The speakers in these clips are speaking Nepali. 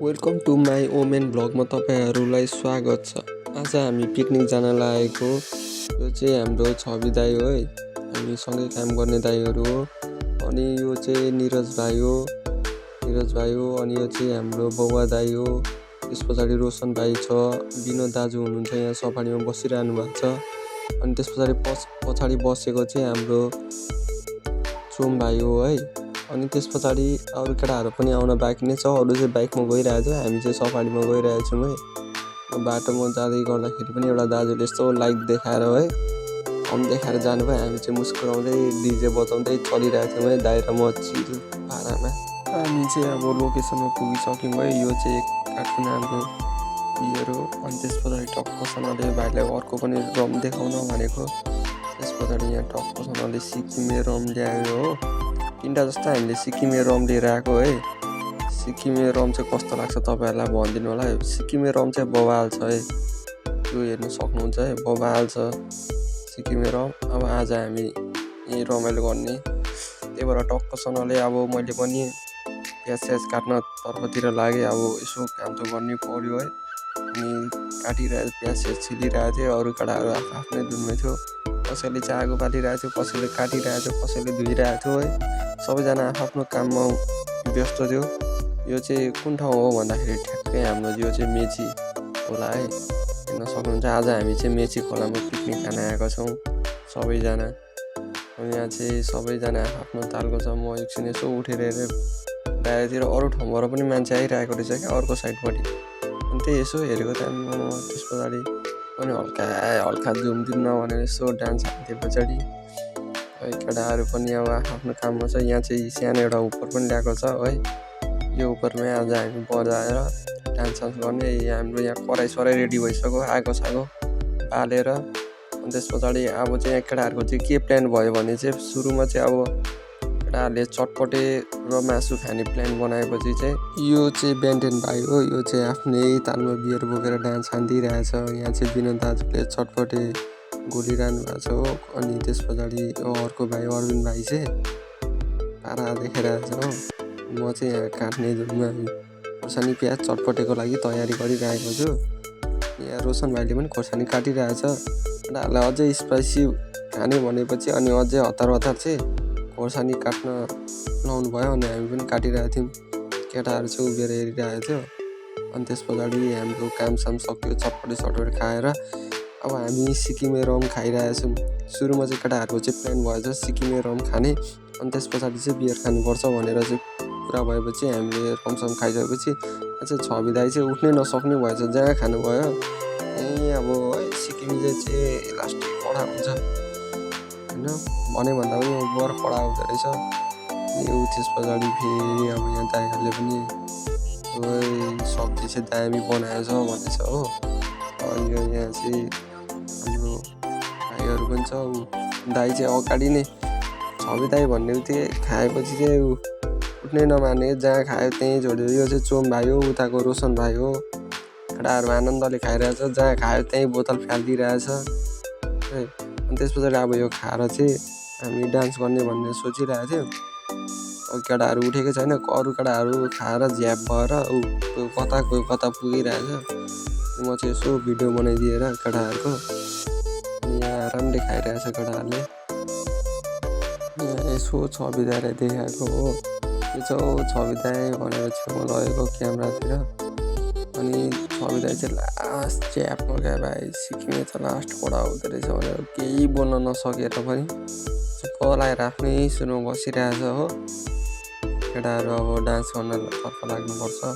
वेलकम टु माई ओमेन भ्लगमा तपाईँहरूलाई स्वागत छ। आज हामी पिकनिक जान लागेको। यो चाहिँ हाम्रो छवि दाइ हो है, हामी सँगै काम गर्ने दाइहरू हो। अनि यो चाहिँ निरज भाइ हो अनि यो चाहिँ हाम्रो बौवा दाइ हो। त्यस पछाडि रोशन भाइ छ, विनोद दाजु हुनुहुन्छ यहाँ सफारीमा बसिरहनु भएको छ। अनि त्यस पछाडि बसेको चाहिँ हाम्रो सोम भाइ हो है। अनि त्यस पछाडि अरू केटाहरू पनि आउन बाँकी नै छ, अरू चाहिँ बाइकमा गइरहेको छ, हामी चाहिँ सफारीमा गइरहेको छौँ है। बाटोमा जाँदै गर्दाखेरि पनि एउटा दाजुले यस्तो लाइट देखाएर है हम देखाएर जानुभयो, हामी चाहिँ मुस्कुराउँदै डिजे बजाउँदै चलिरहेको थियौँ है दाइ र म चिल भाडामा। हामी चाहिँ अब लोकेसनमा पुगिसक्यौँ है। यो चाहिँ काठमाडौँ हाम्रो बियर हो। अनि त्यस पछाडि टक्कसँगले भाइलाई अर्को पनि रम देखाउन भनेको। त्यस पछाडि यहाँ टक्कसँगले सिक्किमे रम ल्यायो हो, 3टा जस्तो हामीले सिक्किमे रम लिएर आएको है। सिक्किमे रम चाहिँ कस्तो लाग्छ तपाईँहरूलाई भनिदिनु होला है। सिक्किमे रम चाहिँ बवाल छ है, यो हेर्नु सक्नुहुन्छ है, बवाल छ सिक्किमे रम। अब आज हामी यहीँ रमाइलो गर्ने, त्यही भएर टक्कसँगले अब मैले पनि प्याज काट्न तर्फतिर लागेँ। अब यसो काम त गर्नै पऱ्यो है। अनि काटिरहेको प्याज छिलिरहेको थियो, अरू केटाहरू आफ्नै धुनमा थियो। कसैले चाहिँ आगो बालिरहेको थियो, कसैले काटिरहेको थियो, कसैले धोइरहेको थियो है। सबैजना आफ्नो काममा व्यस्त थियो। यो चाहिँ कुन ठाउँ हो भन्दाखेरि ठ्याक्कै हाम्रो यो चाहिँ मेची खोला है, हेर्न सक्नुहुन्छ। आज हामी चाहिँ मेची खोलामा पिकनिक खान आएका छौँ सबैजना। यहाँ चाहिँ सबैजना आफ्नो तालको छ। म एकछिन यसो उठेर हेरेँ बाहिरतिर अरू ठाउँबाट पनि मान्छे आइरहेको रहेछ क्या, अर्को साइडपट्टि। अनि त्यही यसो हेरेको टाइममा त्यस पछाडि पनि हल्का जुम भनेर यसो डान्स हान्थ्यो पछाडि। केटाहरू पनि अब आफ्नो काममा छ। यहाँ चाहिँ सानो एउटा उपर पनि ल्याएको छ है, यो उपरमै आज हामी बजाएर डान्स गर्ने। हाम्रो यहाँ कराई रेडी भइसक्यो, आगो बालेर। अनि त्यस पछाडि अब चाहिँ यहाँ केटाहरूको चाहिँ के प्लान भयो भने चाहिँ सुरुमा चाहिँ अब केटाहरूले चटपटे र मासु खाने प्लान बनाएपछि चाहिँ यो चाहिँ बिहान भाइ हो, यो चाहिँ आफ्नै तालमा बियर बोकेर डान्स हानिदिइरहेछ। यहाँ चाहिँ विनोद दाजुले चटपटे गोलिरहनु भएको छ हो। अनि त्यस पछाडि अर्को भाइ अरविन्द भाइ चाहिँ पारा देखाइरहेछ हो। म चाहिँ यहाँ काट्ने धुनमा खोर्सानी प्याज चटपटेको लागि तयारी गरिरहेको छु। यहाँ रोशन भाइले पनि खोर्सानी काटिरहेछ। केटाहरूलाई अझै स्पाइसी खाने भनेपछि अनि अझै हतार चाहिँ खोर्सानी काट्न लाउनु भयो। अनि हामी पनि काटिरहेको थियौँ, केटाहरू चाहिँ उभिएर हेरिरहेको थियो। अनि त्यस पछाडि हाम्रो कामसाम सक्यो, चटपटे खाएर अब हामी सिक्किमे रम खाइरहेछौँ। सुरुमा चाहिँ केटाहरूको चाहिँ प्लान भएछ सिक्किमे रम खाने, अनि त्यस पछाडि चाहिँ बियर खानुपर्छ भनेर चाहिँ कुरा भएपछि हामीले रमसम खाइसकेपछि चाहिँ छवि दाइ चाहिँ उठ्नै नसक्ने भएछ, जहाँ खानुभयो यहीँ। अब है सिक्किमे चाहिँ लास्टै कडा हुन्छ होइन, भने भन्दा पनि बर कडा हुँदो रहेछ। अनि त्यस पछाडि फेरि अब यहाँ दाइहरूले पनि सब्जी चाहिँ दामी बनाएछ भनेछ हो। अनि यहाँ चाहिँ हाम्रो भाइहरू पनि छ। दाइ चाहिँ अगाडि नै छवि दाइ भन्ने बित्तिकै खाएपछि चाहिँ उठ्नै नमान्ने, जहाँ खायो त्यहीँ छोड्यो। यो चाहिँ चोम भाइ हो, उताको रोशन भाइ हो। केटाहरू आनन्दले खाइरहेछ, जहाँ खायो त्यहीँ बोतल फ्यालिदिइरहेछ है। अनि त्यस पछाडि अब यो खाएर चाहिँ हामी डान्स गर्ने भनेर सोचिरहेको थियौँ। अब केटाहरू उठेकै छैन, अरू केटाहरू खाएर झ्याप भएर कोही कता पुगिरहेछ। म चाहिँ यसो भिडियो बनाइदिएर केटाहरूको, यहाँ आरामले खाइरहेछ केटाहरूले। यहाँ यसो छवि दाइलाई देखाएको हो, यो चाहिँ छवि दाइ भनेर छेउमा लगेको क्यामेरातिर। अनि छवि दाइ चाहिँ लास्ट च्यापमा क्या भाइ, सिक्किमे त लास्ट कडा हुँदो रहेछ भनेर केही बोल्न नसकेर पनि चुप्प लागेर आफ्नै सुरमा बसिरहेछ हो। केटाहरू अब डान्स गर्नतर्फ लाग्नुपर्छ।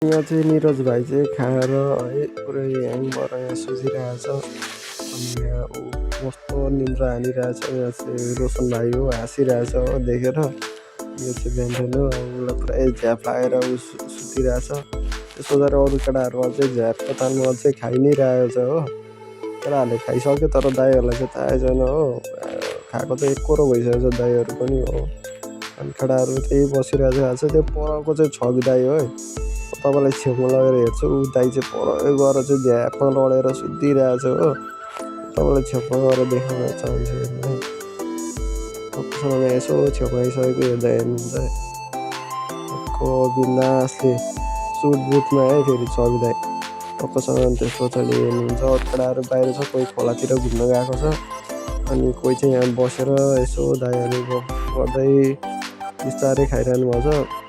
यहाँ चाहिँ निरज भाइ चाहिँ खाएर है पुरै ह्याङ भएर यहाँ सुतिरहेछ। अनि यहाँ ऊ कस्तो निन्द्रा हानिरहेछ। यहाँ चाहिँ रोशन भाइ हो हाँसिरहेछ हो देखेर। यो चाहिँ बिहान हो उसलाई पुरै झ्याप लागेर ऊ सुतिरहेछ। त्यसो गरेर अरू केटाहरू अझै झ्यापको तालमा अझै खाइ नै रहेको छ हो। केटाहरूले खाइसक्यो तर दाइहरूलाई चाहिँ थाहै छैन हो। खाएको चाहिँ एकरो भइसकेको छ दाइहरू पनि हो। अनि केटाहरू त्यही बसिरहेको छ। त्यो परको चाहिँ छवि दाइ हो है। तपाईँलाई छेउमा लगेर हेर्छु ऊ दाइ चाहिँ पर गएर चाहिँ झ्यापमा लडेर सुतिरहेछ हो। तपाईँलाई छेउमा गएर देखाउन चाहन्छु है। टक्कसँग यसो छेउमा आइसकेको हेर्दा हेर्नुहुन्छ है। टक्क बिन्दासले सुट बुटमा है फेरि छवि दाइ टक्कसँग। त्यस पछाडि हेर्नुहुन्छ केटाहरू बाहिर छ, कोही खोलातिर घुम्न गएको छ। अनि कोही चाहिँ यहाँ बसेर यसो दाइहरू गर्दै बिस्तारै खाइरहनु भएको छ।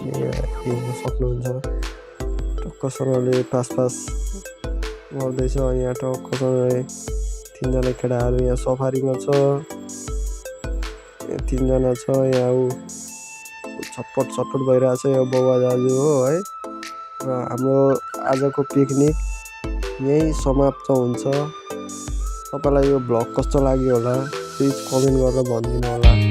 हेर्न सक्नुहुन्छ टक्कसँगले पास गर्दैछ। यहाँ टक्कसँगले तिनजना केटाहरू यहाँ सफारीमा छ। तिनजना छ यहाँ ऊ छटपट भइरहेछ यो बाबा दाजु हो है। र हाम्रो आजको पिकनिक यहीँ समाप्त हुन्छ। तपाईँलाई यो भ्लग कस्तो लाग्यो होला प्लिज कमेन्ट गरेर भनिदिनु होला।